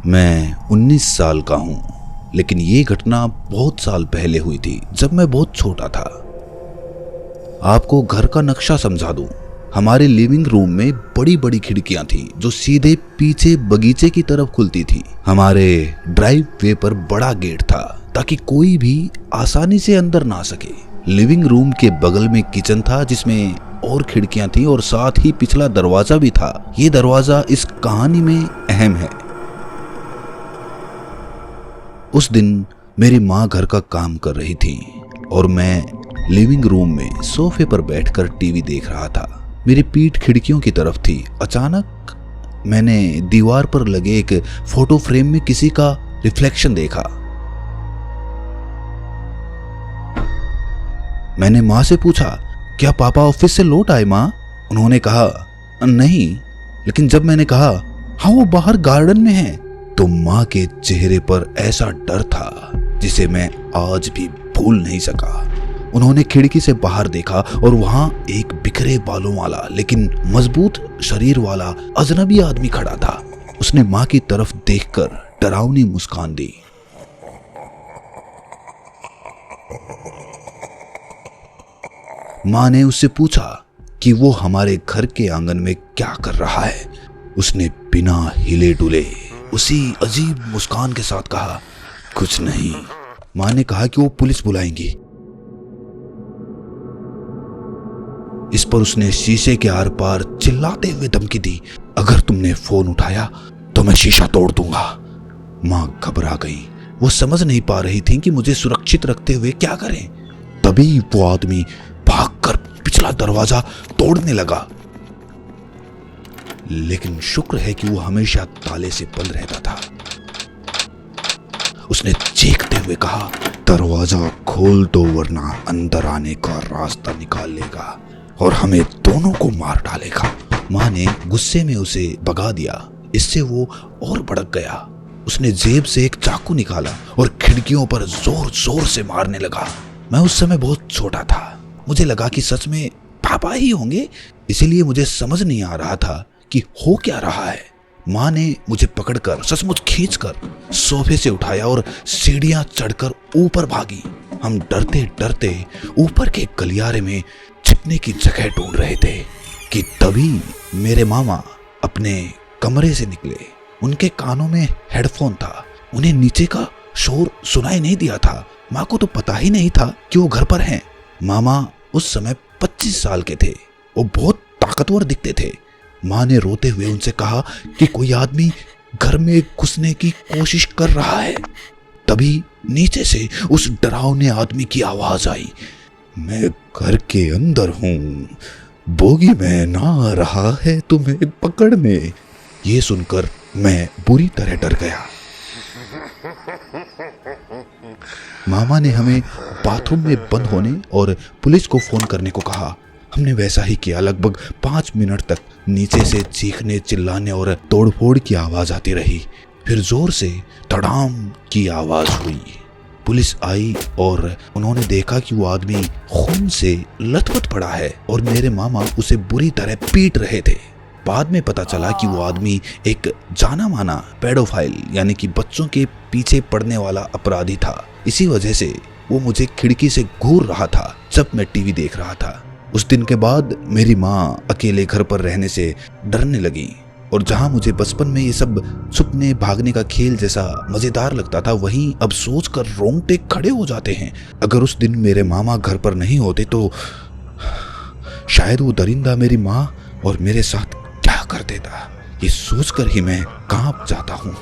मैं 19 साल का हूँ, लेकिन ये घटना बहुत साल पहले हुई थी जब मैं बहुत छोटा था। आपको घर का नक्शा समझा दूं। हमारे लिविंग रूम में बड़ी बड़ी खिड़कियां थी जो सीधे पीछे बगीचे की तरफ खुलती थी। हमारे ड्राइववे पर बड़ा गेट था ताकि कोई भी आसानी से अंदर ना सके। लिविंग रूम के बगल में किचन था जिसमें और खिड़कियां थी और साथ ही पिछला दरवाजा भी था। ये दरवाजा इस कहानी में अहम है। उस दिन मेरी माँ घर का काम कर रही थी और मैं लिविंग रूम में सोफे पर बैठकर टीवी देख रहा था। मेरी पीठ खिड़कियों की तरफ थी। अचानक मैंने दीवार पर लगे एक फोटो फ्रेम में किसी का रिफ्लेक्शन देखा। मैंने माँ से पूछा, क्या पापा ऑफिस से लौट आए माँ? उन्होंने कहा, नहीं। लेकिन जब मैंने कहा, हाँ वो बाहर गार्डन में है, तो माँ के चेहरे पर ऐसा डर था जिसे मैं आज भी भूल नहीं सका। उन्होंने खिड़की से बाहर देखा और वहां एक बिखरे बालों वाला लेकिन मजबूत शरीर वाला अजनबी आदमी खड़ा था। उसने माँ की तरफ देखकर डरावनी मुस्कान दी। माँ ने उससे पूछा कि वो हमारे घर के आंगन में क्या कर रहा है। उसने बिना हिले डुले उसी अजीब मुस्कान के साथ कहा, कुछ नहीं। माँ ने कहा कि वो पुलिस बुलाएंगी। इस पर उसने शीशे के आर पार चिल्लाते हुए धमकी दी, अगर तुमने फोन उठाया तो मैं शीशा तोड़ दूंगा। माँ घबरा गई। वो समझ नहीं पा रही थी कि मुझे सुरक्षित रखते हुए क्या करें। तभी वो आदमी भागकर पिछला दरवाजा तोड़ने लगा, लेकिन शुक्र है कि वो हमेशा ताले से बंद रहता था। उसने चीखते हुए कहा, दरवाजा खोल दो वरना अंदर आने का रास्ता निकाल लेगा और हमें दोनों को मार डालेगा। माँ ने गुस्से में उसे भगा दिया। इससे वो और भड़क गया। उसने जेब से एक चाकू निकाला और खिड़कियों पर जोर जोर से मारने लगा। मैं उस समय बहुत छोटा था। मुझे लगा कि सच में पापा ही होंगे, इसीलिए मुझे समझ नहीं आ रहा था कि हो क्या रहा है। माँ ने मुझे पकड़कर सचमुच खींचकर सोफे से उठाया और सीढ़ियां चढ़कर ऊपर भागी। हम डरते डरते ऊपर के गलियारे में छिपने की जगह ढूंढ रहे थे कि तभी मेरे मामा अपने कमरे से निकले। उनके कानों में हेडफोन था। उन्हें नीचे का शोर सुनाई नहीं दिया था। माँ को तो पता ही नहीं था कि वो घर पर हैं। मामा उस समय 25 साल के थे। वो बहुत ताकतवर दिखते थे। माँ ने रोते हुए उनसे कहा कि कोई आदमी घर में घुसने की कोशिश कर रहा है। तभी नीचे से उस डरावने आदमी की आवाज आई, मैं घर के अंदर हूँ, बोगी मैन आ रहा है तुम्हें पकड़ने। ये सुनकर मैं बुरी तरह डर गया। मामा ने हमें बाथरूम में बंद होने और पुलिस को फोन करने को कहा। हमने वैसा ही किया। लगभग 5 मिनट तक नीचे से चीखने, चिल्लाने और तोड़फोड़ की आवाज आती रही। फिर जोर से धड़ाम की आवाज हुई। पुलिस आई और उन्होंने देखा कि वो आदमी खून से लथपथ पड़ा है और मेरे मामा उसे बुरी तरह पीट रहे थे। बाद में पता चला कि वो आदमी एक जाना माना पेडोफाइल यानी कि बच्चों के पीछे पड़ने वाला अपराधी था। इसी वजह से वो मुझे खिड़की से घूर रहा था जब मैं टीवी देख रहा था। उस दिन के बाद मेरी माँ अकेले घर पर रहने से डरने लगी और जहाँ मुझे बचपन में ये सब छुपने भागने का खेल जैसा मजेदार लगता था, वहीं अब सोचकर रोंगटे खड़े हो जाते हैं। अगर उस दिन मेरे मामा घर पर नहीं होते तो शायद वो दरिंदा मेरी माँ और मेरे साथ क्या कर देता, ये सोचकर ही मैं कांप जाता हूँ।